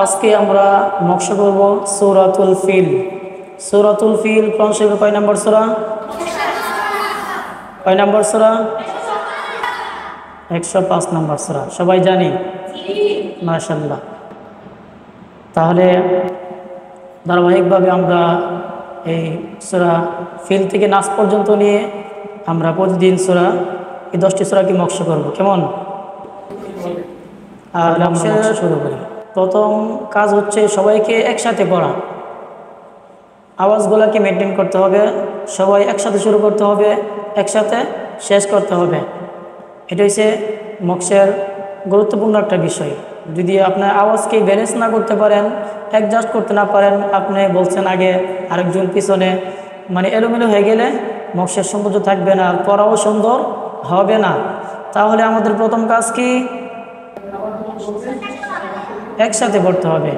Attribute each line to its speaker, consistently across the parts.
Speaker 1: আজকে আমরা নকশা করব সূরাতুল ফিল। সূরাতুল ফিল কোরআন শরীফের কয় নম্বর সূরা? কয় নম্বর সূরা? 105 নম্বর সূরা। সবাই জানি? মাশাআল্লাহ। তাহলে ধারাবাহিকভাবে আমরা এই সূরা ফিল থেকে নাস পর্যন্ত নিয়ে আমরা প্রতিদিন সূরা এই 10টি সূরাকে নকশা করব। কেমন? আর নকশা শুরু করি। প্রথম কাজ হচ্ছে সবাইকে একসাথে পড়া, আওয়াজগুলোকে মেনটেন করতে হবে, সবাই একসাথে শুরু করতে হবে, একসাথে শেষ করতে হবে। এটা হচ্ছে নকশার গুরুত্বপূর্ণ একটা বিষয়। যদি আপনার আওয়াজকে ব্যালেন্স না করতে পারেন, অ্যাডজাস্ট করতে না পারেন, আপনি বলছেন আগে আরেকজন পিছনে, মানে এলোমেলো হয়ে গেলে নকশার সৌন্দর্য থাকবে না, পড়াও সুন্দর হবে না। তাহলে আমাদের প্রথম কাজ কি? একসাথে পড়তে হবে।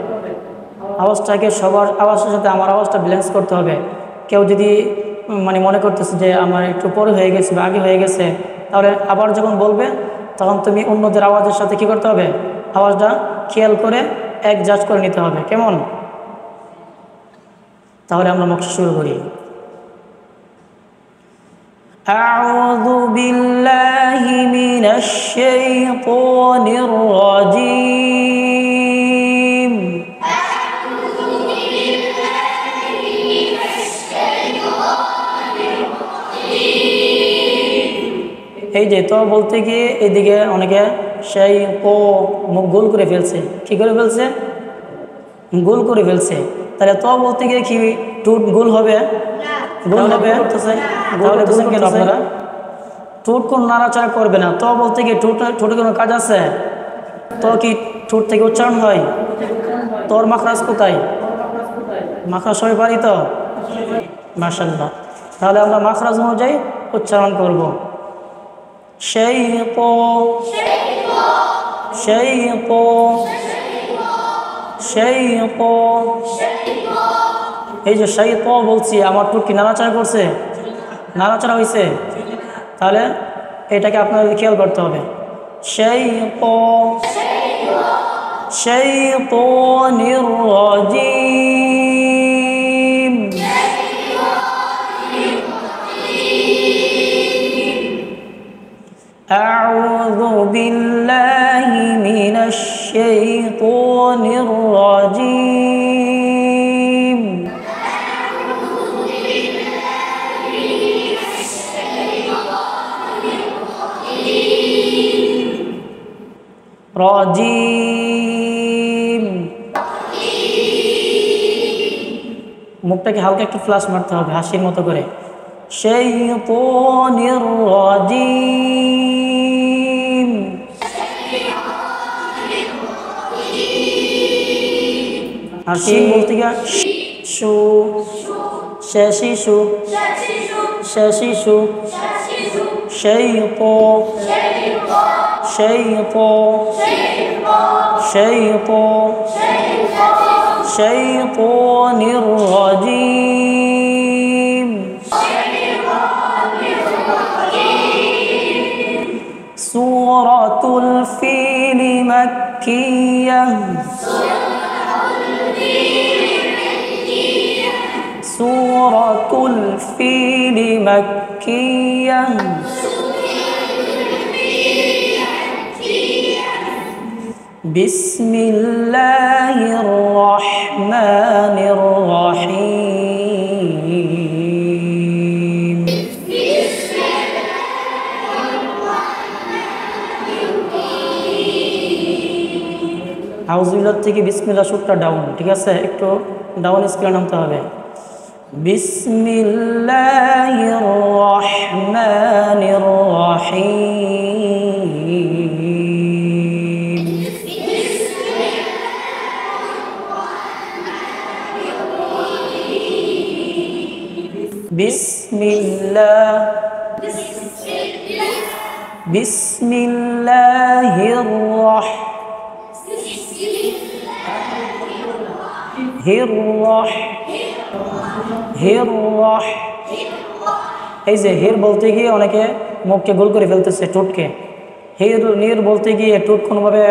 Speaker 1: আওয়াজটাকে সবার আওয়াজের সাথে আমার আওয়াজটা ব্যালেন্স করতে হবে। কেউ যদি মানে মনে করতেছে যে আমার একটু পরে হয়ে গেছে বা আগে হয়ে গেছে, তাহলে আবার যখন বলবে তখন তুমি অন্যদের আওয়াজের সাথে কি করতে হবে? আওয়াজটা খেয়াল করে অ্যাডজাস্ট করে নিতে হবে। কেমন? তাহলে আমরা নকশা শুরু করি। আউযু বিল্লাহি মিনাশ শাইতানির রাজীম। এই যে তো বলতে গিয়ে এদিকে অনেকে সেই মুখ গোল করে ফেলছে। কি করে ফেলছে? গোল করে ফেলছে। তাহলে তো বলতে গিয়ে কি টুট গোল হবে? গোল হবে। তাহলে বুঝেন কেন আপনারা? ঠোঁট কোন নাড়াচাড়া করবে না। তো বলতে গিয়ে ঠোঁটে কোনো কাজ আছে? তো কি ঠোঁট থেকে উচ্চারণ হয়? তোর মাখরাজ কোথায়? মাখরাজ সবাই পারি তো? মাশাআল্লাহ। তাহলে আমরা মাখরাজ অনুযায়ী উচ্চারণ করব। শাইতো, শাইতো, শাইতো। এই যে শাইতো বলছি, আমার ঠোঁট কি নাড়াচাড়া করছে? নাড়াচাড়া হয়েছে? তাহলে এটাকে আপনাদের খেয়াল করতে হবে। শাইতো, শাইতানির রাজীম। আউযু বিল্লাহি মিনাশ শাইতানির রাজীম। রাজীম। মুখটাকে হালকা একটু ফ্লাশ মারতে হবে হাসির মতো করে। শাইতানির রাজীম। আর শিন বলতে গিয়ে শু, শিশু, শিশু, শাইতো, শাইতো, শাইতো, শাইতানির রাজীম। সূরাতুল ফিল মাক্কিয়াহ। সূরাতুল ফিল মাক্কিয়াহ। বিসমিল্লাহির রহমানির রহিম। আউযুবিল্লাহ থেকে বিসমিল্লাহ সুরটা ডাউন, ঠিক আছে? একটু ডাউন স্কেলে নামতে হবে। বিসমিল্লাহির রহমানির রহিম। বিসমিল্লাহ, বিসমিল্লাহির রহমানির এই যে হের বলতে গিয়ে অনেকে মুখকে গোল করে ফেলতেছে, ঠোঁটকে। হের নির বলতে গিয়ে ঠোঁট কোনোভাবে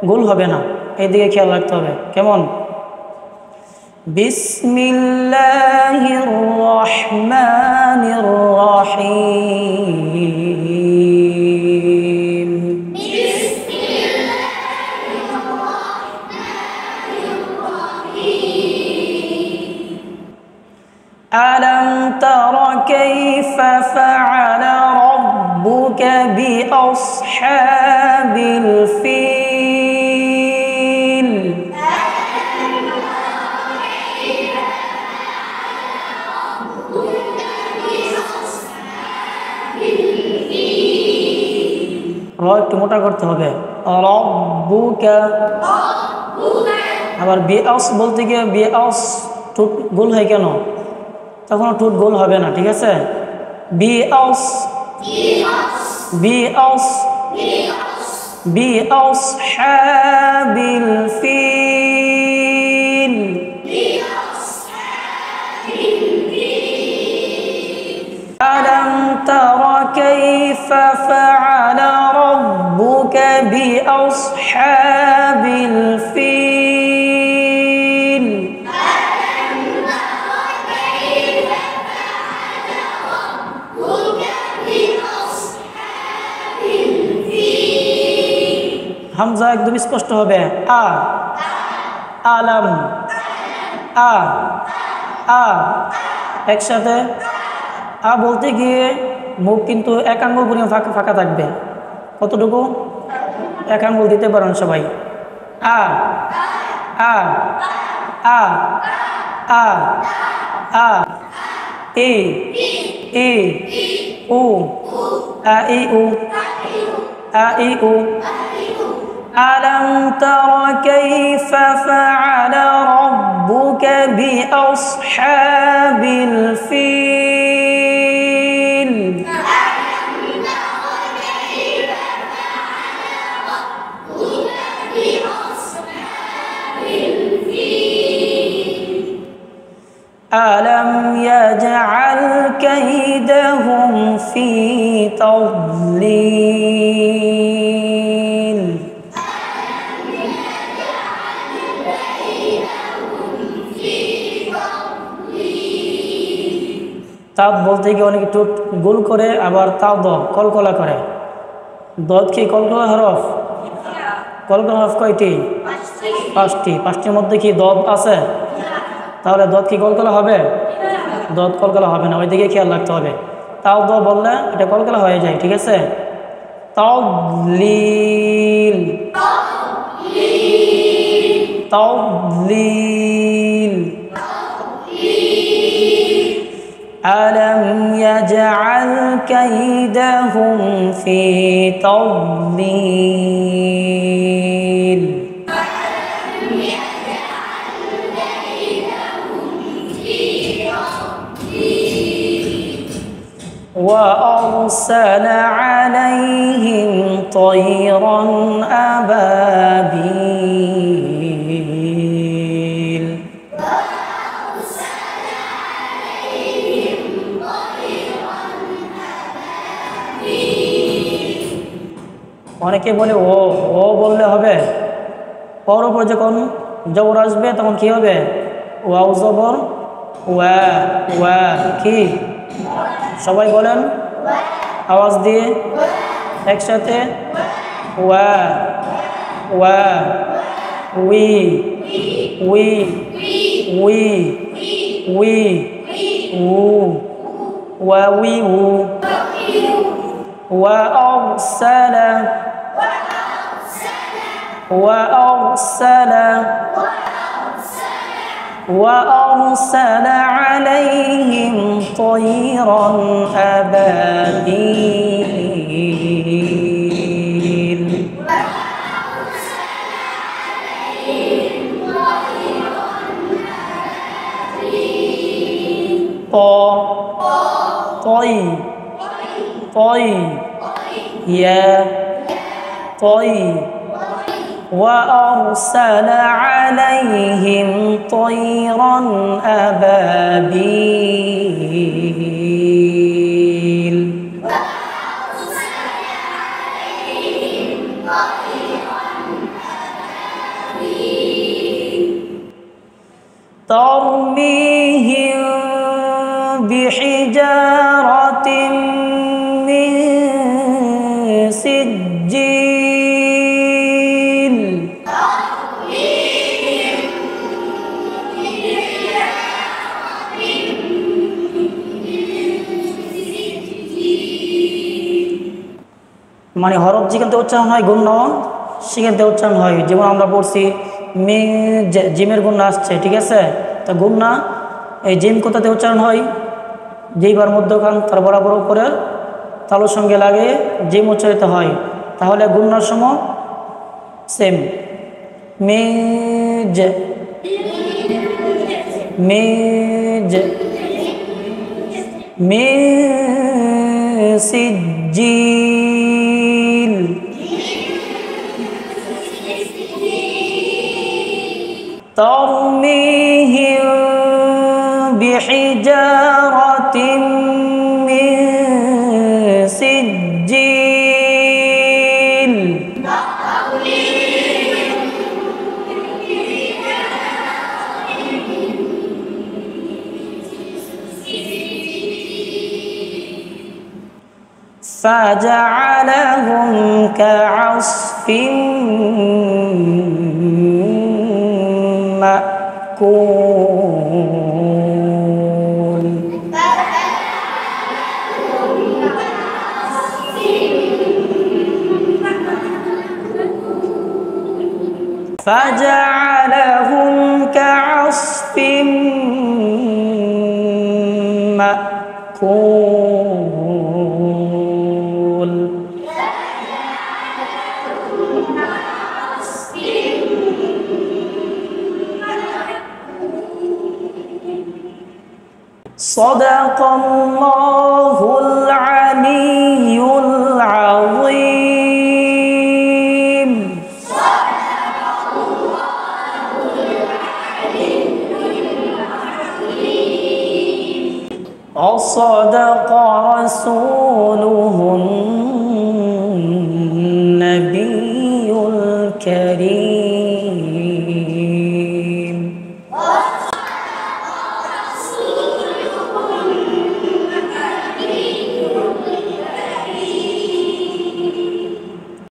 Speaker 1: গোল হবে না, এইদিকে খেয়াল রাখতে হবে। কেমন? বিসমিল্লাহির রহমানির রহিম। আলম তারা কাইফা ফাআলা রাব্বুকা বিআসহাবিল ফিল। র একটু মোটা করতে হবে। রাব্বুকা। আবার বিআস বলতে গিয়ে বিআস ঠোঁট গোল হয় কেন? তখন ঠোঁট গোল হবে না, ঠিক আছে? বিআস বিআস বিআসহাবিল ফিল। আলম তারা কাইফা ফাআলা রাব্বুকা বিআসহাবিল ফিল। হামজা একদম স্পষ্ট হবে। আ আলম আ আ একসাথে আ বলতে গিয়ে মুখ কিন্তু এক আঙ্গুল পরিমাণ ফাঁকা ফাঁকা থাকবে। কতটুকু? এক আঙ্গুল দিতে পারেন সবাই। আ আ আ আ আ ই ই উ আ ই উ আ ই উ। আলম তারা কাইফা ফাআলা রাব্বুকা বিআসহাবিল ফিল। ألم يجعل كيدهم في تضليل। তাঁত বলতে গিয়ে অনেকে ঠোঁট গোল করে, আবার তাও দ কলকলা করে। দত কি কলকলা হরফ? কলকলা হরফ কয়টি? পাঁচটি। পাঁচটির মধ্যে কি দদ আছে? তাহলে দত কি কলকলা হবে? দত কলকলা হবে না, ওইদিকে খেয়াল রাখতে হবে। তাও দ বললে এটা কলকলা হয়ে যায়, ঠিক আছে? তাদলিল তাদলিল। আলম ইয়াজআল কাইদাহুম ফি তাদলিল। وأرسل عليهم طيرا أبابيل। অনেকে বলে ও ও বললে হবে, পর উপর যখন জবর আসবে তখন কি হবে? ওয়াও জবর ওয়া ওয়া। কি সবাই বলেন আওয়াজ দিয়ে একসাথে? ওয়া ওয়া উই উই উই উই উ ওয়া উই উ। وأرسل وأرسل وأرسل عليهم طيرا أبابيل. طي طي يا طي. وأرسل عليهم طيرا أبابيل. ترميهم بحجارة من سجيل মানে হরফ যেখানে উচ্চারণ হয় গুণ্য সেখানে উচ্চারণ হয়, যেমন আমরা পড়ছি মে জিমের গুণ্য আসছে, ঠিক আছে। তা গুণ্য এই জিম কোথাতে উচ্চারণ হয়, যেইবার মধ্যখান তার বরাবর উপরে তালুর সঙ্গে লাগে জিম উচ্চারিত হয়, তাহলে গুণ্যর সময় সেম মেজ মেজ সিজিল ترميهم بحجارة من سجيل فجعلهم كعصف مأكول فجعلهم كعصف مأكول صدق الله العلي العظيم. وصدق رسوله